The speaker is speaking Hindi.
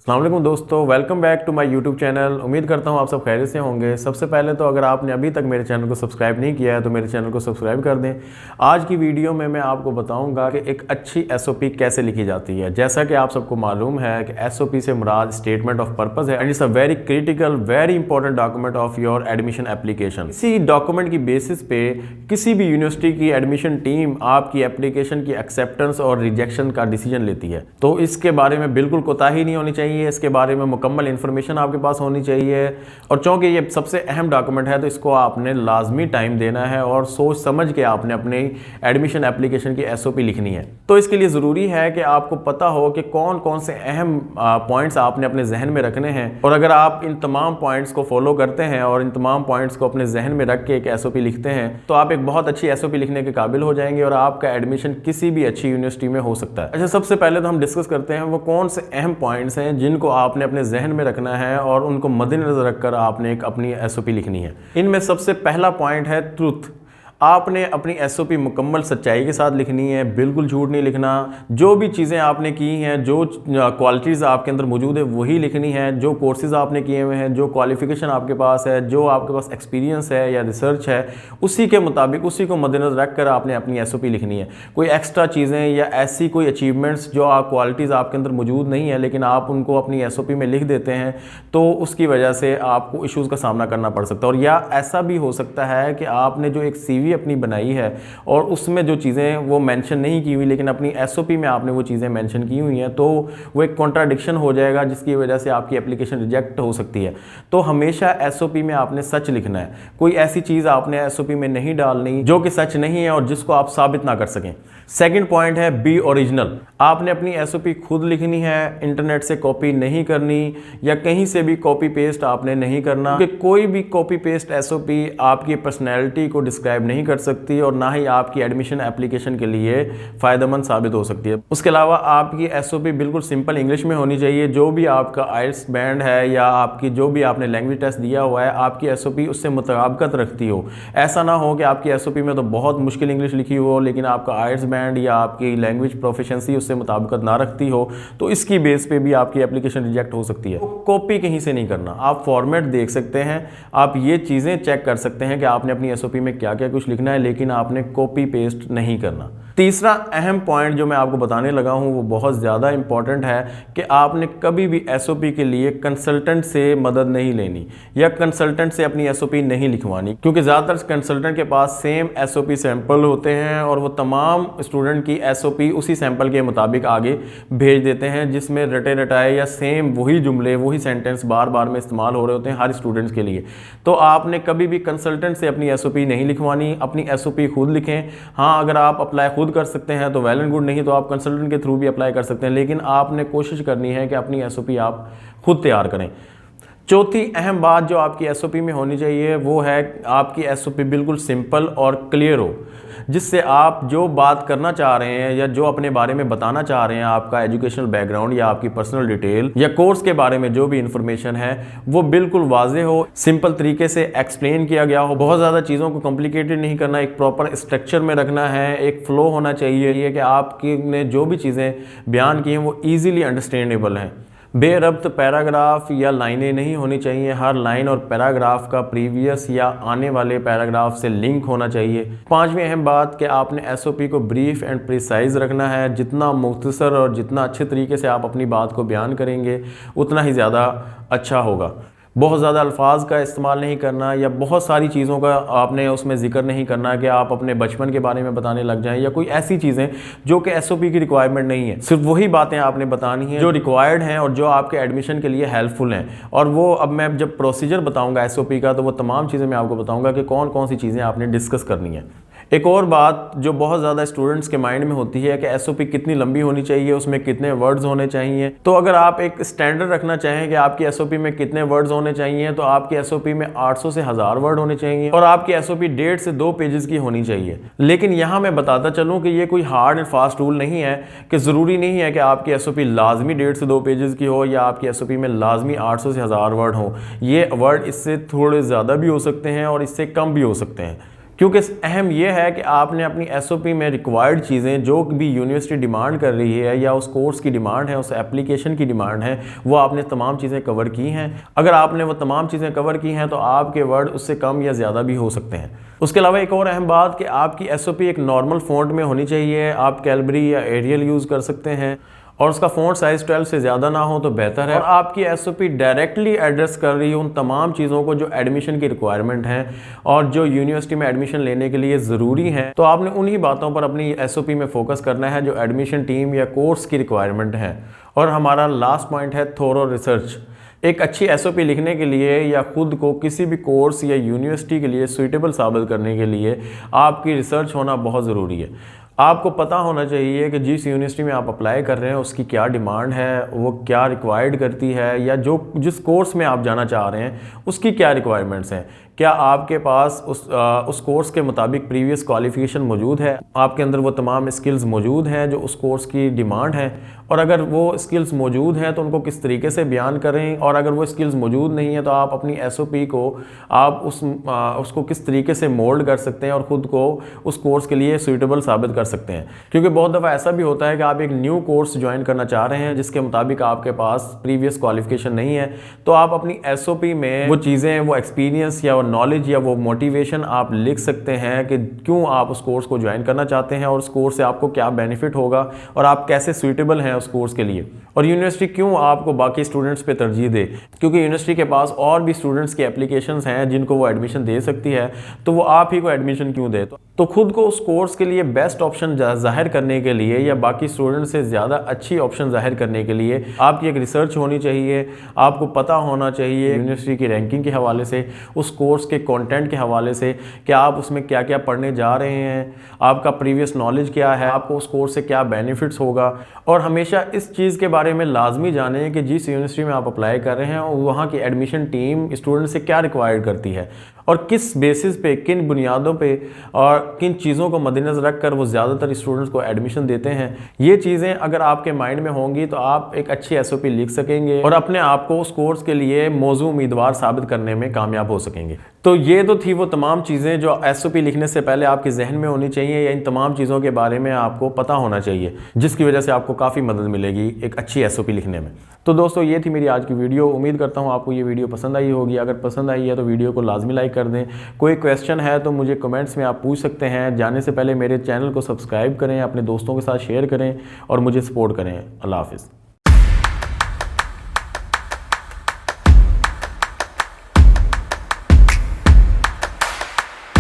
अस्सलाम वालेकुम दोस्तों, welcome back to my YouTube channel. उम्मीद करता हूँ आप सब खैरियत से होंगे। सबसे पहले तो अगर आपने अभी तक मेरे चैनल को सब्सक्राइब नहीं किया है तो मेरे चैनल को सब्सक्राइब कर दें। आज की वीडियो में मैं आपको बताऊंगा कि एक अच्छी एसओपी कैसे लिखी जाती है। जैसा कि आप सबको मालूम है कि एसओपी से मुराद स्टेटमेंट ऑफ पर्पस है and it's a very critical very important document of your admission application. इसी डॉक्यूमेंट की बेसिस पे किसी भी यूनिवर्सिटी की एडमिशन टीम आपकी एप्लीकेशन की एक्सेप्टेंस और रिजेक्शन का डिसीजन लेती है। तो इसके बारे में बिल्कुल कोताही नहीं होनी चाहिए, इसके बारे में मुकम्मल इन्फॉर्मेशन आपके पास होनी चाहिए। और चूँकि ये सबसे अहम डॉक्यूमेंट है तो इसको आपने लाजमी टाइम देना है और सोच समझ के आपने अपनी एडमिशन एप्लीकेशन की एसओपी लिखनी है। तो इसके लिए ज़रूरी है कि आपको पता हो कि कौन कौन से अहम पॉइंट्स आपने अपने जहन में रखने हैं। और अगर आप इन तमाम पॉइंट्स को फॉलो करते हैं और इन तमाम पॉइंट्स को अपने जहन में रख के एक एसओपी लिखते हैं तो आप एक बहुत अच्छी एसओपी लिखने के काबिल हो जाएंगे और आपका एडमिशन किसी भी अच्छी यूनिवर्सिटी में हो सकता है। अच्छा, सबसे पहले तो हम डिस्कस करते हैं वो कौन से अहम पॉइंट्स हैं जिनको आपने अपने जहन में रखना है और उनको मद्देनजर रखकर आपने एक अपनी एसओपी लिखनी है। इनमें सबसे पहला पॉइंट है ट्रूथ। आपने अपनी एसओपी मुकम्मल सच्चाई के साथ लिखनी है, बिल्कुल झूठ नहीं लिखना। जो भी चीज़ें आपने की हैं, जो क्वालिटीज़ आपके अंदर मौजूद है वही लिखनी है। जो कोर्सेज़ आपने किए हुए हैं, जो क्वालिफ़िकेशन आपके पास है, जो आपके पास एक्सपीरियंस है या रिसर्च है, उसी के मुताबिक उसी को मद्देनजर रख कर आपने अपनी एसओपी लिखनी है। कोई एक्स्ट्रा चीज़ें या ऐसी कोई अचीवमेंट्स जो क्वालिटीज़ आपके अंदर मौजूद नहीं है लेकिन आप उनको अपनी एसओपी में लिख देते हैं तो उसकी वजह से आपको इशूज़ का सामना करना पड़ सकता है। और या ऐसा भी हो सकता है कि आपने जो एक CV अपनी बनाई है और उसमें जो चीज़ें वो मेंशन नहीं की हुई लेकिन अपनी एसओपी में आपने वो चीज़ें मेंशन की हुई हैं तो वो एक कॉन्ट्राडिक्शन हो जाएगा जिसकी वजह से आपकी एप्लीकेशन रिजेक्ट हो सकती है। तो हमेशा एसओपी में आपने सच लिखना है। कोई ऐसी चीज़ आपने एसओपी में नहीं डालनी जो कि सच नहीं है और जिसको आप साबित ना कर सकें। सेकंड पॉइंट है बी ओरिजिनल। आपने अपनी एसओपी खुद लिखनी है, इंटरनेट से कॉपी नहीं करनी या कहीं से भी कॉपी पेस्ट आपने नहीं करना, क्योंकि कोई भी कॉपी पेस्ट एसओपी आपकी पर्सनैलिटी को डिस्क्राइब नहीं कर सकती और ना ही आपकी एडमिशन एप्लीकेशन के लिए फ़ायदेमंद साबित हो सकती है। उसके अलावा आपकी एसओपी बिल्कुल सिंपल इंग्लिश में होनी चाहिए। जो भी आपका आइल्स बैंड है या आपकी जो भी आपने लैंग्वेज टेस्ट दिया हुआ है आपकी एसओपी उससे मुताबिकत रखती हो। ऐसा ना हो कि आपकी एसओपी में तो बहुत मुश्किल इंग्लिश लिखी हो लेकिन आपका आइल्स बैंड या आपकी लैंग्वेज प्रोफिशिएंसी उससे मुताबिकत ना रखती हो तो इसकी बेस पे भी आपकी एप्लीकेशन रिजेक्ट हो सकती है। तो कॉपी कहीं से नहीं करना, आप फॉर्मेट देख सकते हैं, आप ये चीज़ें चेक कर सकते हैं कि आपने अपनी एसओपी में क्या क्या कुछ लिखना है लेकिन आपने कॉपी पेस्ट नहीं करना। तीसरा अहम पॉइंट जो मैं आपको बताने लगा हूं वो बहुत ज़्यादा इंपॉर्टेंट है कि आपने कभी भी एसओपी के लिए कंसल्टेंट से मदद नहीं लेनी या कंसल्टेंट से अपनी एसओपी नहीं लिखवानी, क्योंकि ज़्यादातर कंसल्टेंट के पास सेम एसओपी सैंपल होते हैं और वो तमाम स्टूडेंट की एसओपी उसी सैंपल के मुताबिक आगे भेज देते हैं जिसमें रटे रटाए या सेम वही जुमले वही सेंटेंस बार बार में इस्तेमाल हो रहे होते हैं हर स्टूडेंट्स के लिए। तो आपने कभी भी कंसल्टेंट से अपनी एसओपी नहीं लिखवानी, अपनी एसओपी खुद लिखें। हाँ, अगर आप अप्लाई खुद कर सकते हैं तो वेल एंड गुड, नहीं तो आप कंसल्टेंट के थ्रू भी अप्लाई कर सकते हैं, लेकिन आपने कोशिश करनी है कि अपनी एसओपी आप खुद तैयार करें। चौथी अहम बात जो आपकी एसओपी में होनी चाहिए वो है आपकी एसओपी बिल्कुल सिंपल और क्लियर हो, जिससे आप जो बात करना चाह रहे हैं या जो अपने बारे में बताना चाह रहे हैं, आपका एजुकेशनल बैकग्राउंड या आपकी पर्सनल डिटेल या कोर्स के बारे में जो भी इंफॉर्मेशन है वो बिल्कुल वाज़ेह हो, सिंपल तरीके से एक्सप्लेन किया गया हो। बहुत ज़्यादा चीज़ों को कॉम्प्लिकेटेड नहीं करना, एक प्रॉपर स्ट्रक्चर में रखना है, एक फ्लो होना चाहिए ये कि आपकी ने जो भी चीज़ें बयान की हैं वो ईजिली अंडरस्टैंडेबल हैं। बेरब्त पैराग्राफ या लाइनें नहीं होनी चाहिए। हर लाइन और पैराग्राफ का प्रीवियस या आने वाले पैराग्राफ से लिंक होना चाहिए। पांचवी अहम बात कि आपने एसओपी को ब्रीफ एंड प्रिसाइज रखना है। जितना मुख्तसर और जितना अच्छे तरीके से आप अपनी बात को बयान करेंगे उतना ही ज़्यादा अच्छा होगा। बहुत ज़्यादा अल्फाज का इस्तेमाल नहीं करना या बहुत सारी चीज़ों का आपने उसमें जिक्र नहीं करना कि आप अपने बचपन के बारे में बताने लग जाएं या कोई ऐसी चीज़ें जो कि एसओपी की रिक्वायरमेंट नहीं है। सिर्फ वही बातें आपने बतानी हैं जो रिक्वायर्ड हैं और जो आपके एडमिशन के लिए हेल्पफुल हैं। और वो अब मैं जब प्रोसीजर बताऊँगा एसओपी का तो वो तमाम चीज़ें मैं आपको बताऊँगा कि कौन कौन सी चीज़ें आपने डिस्कस करनी है। एक और बात जो बहुत ज़्यादा स्टूडेंट्स के माइंड में होती है कि एसओपी कितनी लंबी होनी चाहिए, उसमें कितने वर्ड्स होने चाहिए। तो अगर आप एक स्टैंडर्ड रखना चाहें कि आपकी एसओपी में कितने वर्ड्स होने चाहिए तो आपकी एसओपी में 800 से 1000 वर्ड होने चाहिए और आपकी एसओपी 1.5 से 2 पेजेस की होनी चाहिए। लेकिन यहाँ मैं बताता चलूँ कि ये कोई हार्ड एंड फास्ट रूल नहीं है कि ज़रूरी नहीं है कि आपकी एसओपी लाजमी 1.5 से 2 पेजेस की हो या आपकी एसओपी में लाजमी 800 से 1000 वर्ड हो। ये वर्ड इससे थोड़े ज़्यादा भी हो सकते हैं और इससे कम भी हो सकते हैं। क्योंकि अहम यह है कि आपने अपनी एसओपी में रिक्वायर्ड चीज़ें जो भी यूनिवर्सिटी डिमांड कर रही है या उस कोर्स की डिमांड है, उस एप्लीकेशन की डिमांड है, वो आपने तमाम चीज़ें कवर की हैं। अगर आपने वो तमाम चीज़ें कवर की हैं तो आपके वर्ड उससे कम या ज़्यादा भी हो सकते हैं। उसके अलावा एक और अहम बात कि आपकी एसओपी एक नॉर्मल फ़ॉन्ट में होनी चाहिए। आप कैलबरी या एरियल यूज़ कर सकते हैं और उसका फ़ॉन्ट साइज़ 12 से ज़्यादा ना हो तो बेहतर है। और आपकी एसओपी डायरेक्टली एड्रेस कर रही है उन तमाम चीज़ों को जो एडमिशन की रिक्वायरमेंट हैं और जो यूनिवर्सिटी में एडमिशन लेने के लिए ज़रूरी हैं। तो आपने उन्हीं बातों पर अपनी एसओपी में फोकस करना है जो एडमिशन टीम या कोर्स की रिक्वायरमेंट है। और हमारा लास्ट पॉइंट है थोरो रिसर्च। एक अच्छी एसओपी लिखने के लिए या खुद को किसी भी कोर्स या यूनिवर्सिटी के लिए सूटेबल साबित करने के लिए आपकी रिसर्च होना बहुत ज़रूरी है। आपको पता होना चाहिए कि जिस यूनिवर्सिटी में आप अप्लाई कर रहे हैं उसकी क्या डिमांड है, वो क्या रिक्वायर्ड करती है, या जिस कोर्स में आप जाना चाह रहे हैं उसकी क्या रिक्वायरमेंट्स हैं। क्या आपके पास उस कोर्स के मुताबिक प्रीवियस क्वालिफिकेशन मौजूद है, आपके अंदर वो तमाम स्किल्स मौजूद हैं जो उस कोर्स की डिमांड है। और अगर वो स्किल्स मौजूद हैं तो उनको किस तरीके से बयान करें, और अगर वो स्किल्स मौजूद नहीं है तो आप अपनी एसओपी को आप उसको किस तरीके से मोल्ड कर सकते हैं और ख़ुद को उस कोर्स के लिए सूटेबल साबित कर सकते हैं। क्योंकि बहुत दफ़ा ऐसा भी होता है कि आप एक न्यू कोर्स ज्वाइन करना चाह रहे हैं जिसके मुताबिक आपके पास प्रीवियस क्वालिफिकेशन नहीं है, तो आप अपनी एसओपी में वो चीज़ें, वो एक्सपीरियंस या वो नॉलेज या वो मोटिवेशन आप लिख सकते हैं कि क्यों आप उस कोर्स को ज्वाइन करना चाहते हैं और उस कोर्स से आपको क्या बेनिफिट होगा और आप कैसे सूटेबल हैं उस कोर्स के लिए। और यूनिवर्सिटी क्यों आपको बाकी स्टूडेंट्स पे तरजीह दे, क्योंकि यूनिवर्सिटी के पास और भी स्टूडेंट्स की एप्लीकेशंस हैं जिनको वो एडमिशन दे सकती है, तो वो आप ही को एडमिशन क्यों दे। तो खुद को उस कोर्स के लिए बेस्ट ऑप्शन जाहिर करने के लिए या बाकी स्टूडेंट से ज़्यादा अच्छी ऑप्शन जाहिर करने के लिए आपकी एक रिसर्च होनी चाहिए। आपको पता होना चाहिए यूनिवर्सिटी की रैंकिंग के हवाले से, उस कोर्स के कंटेंट के हवाले से कि आप उसमें क्या क्या पढ़ने जा रहे हैं, आपका प्रीवियस नॉलेज क्या है, आपको उस कोर्स से क्या बेनिफिट्स होगा। और हमेशा इस चीज़ के बारे में लाजमी जानें कि जिस यूनिवर्सिटी में आप अप्लाई कर रहे हैं वहाँ की एडमिशन टीम स्टूडेंट से क्या रिक्वायर्ड करती है और किस बेसिस पे, किन बुनियादों पे और किन चीज़ों को मद्देनज़र रख कर वो ज़्यादातर स्टूडेंट्स को एडमिशन देते हैं। ये चीज़ें अगर आपके माइंड में होंगी तो आप एक अच्छी एसओपी लिख सकेंगे और अपने आप को उस कोर्स के लिए मौजू उम्मीदवार साबित करने में कामयाब हो सकेंगे। तो ये तो थी वो तमाम चीज़ें जो एसओपी लिखने से पहले आपके जहन में होनी चाहिए, या इन तमाम चीज़ों के बारे में आपको पता होना चाहिए, जिसकी वजह से आपको काफ़ी मदद मिलेगी एक अच्छी एसओपी लिखने में। तो दोस्तों ये थी मेरी आज की वीडियो। उम्मीद करता हूँ आपको ये वीडियो पसंद आई होगी। अगर पसंद आई है तो वीडियो को लाजमी लाइक कर दें। कोई क्वेश्चन है तो मुझे कमेंट्स में आप पूछ सकते हैं। जाने से पहले मेरे चैनल को सब्सक्राइब करें, अपने दोस्तों के साथ शेयर करें और मुझे सपोर्ट करें। अल्लाह हाफ़िज़।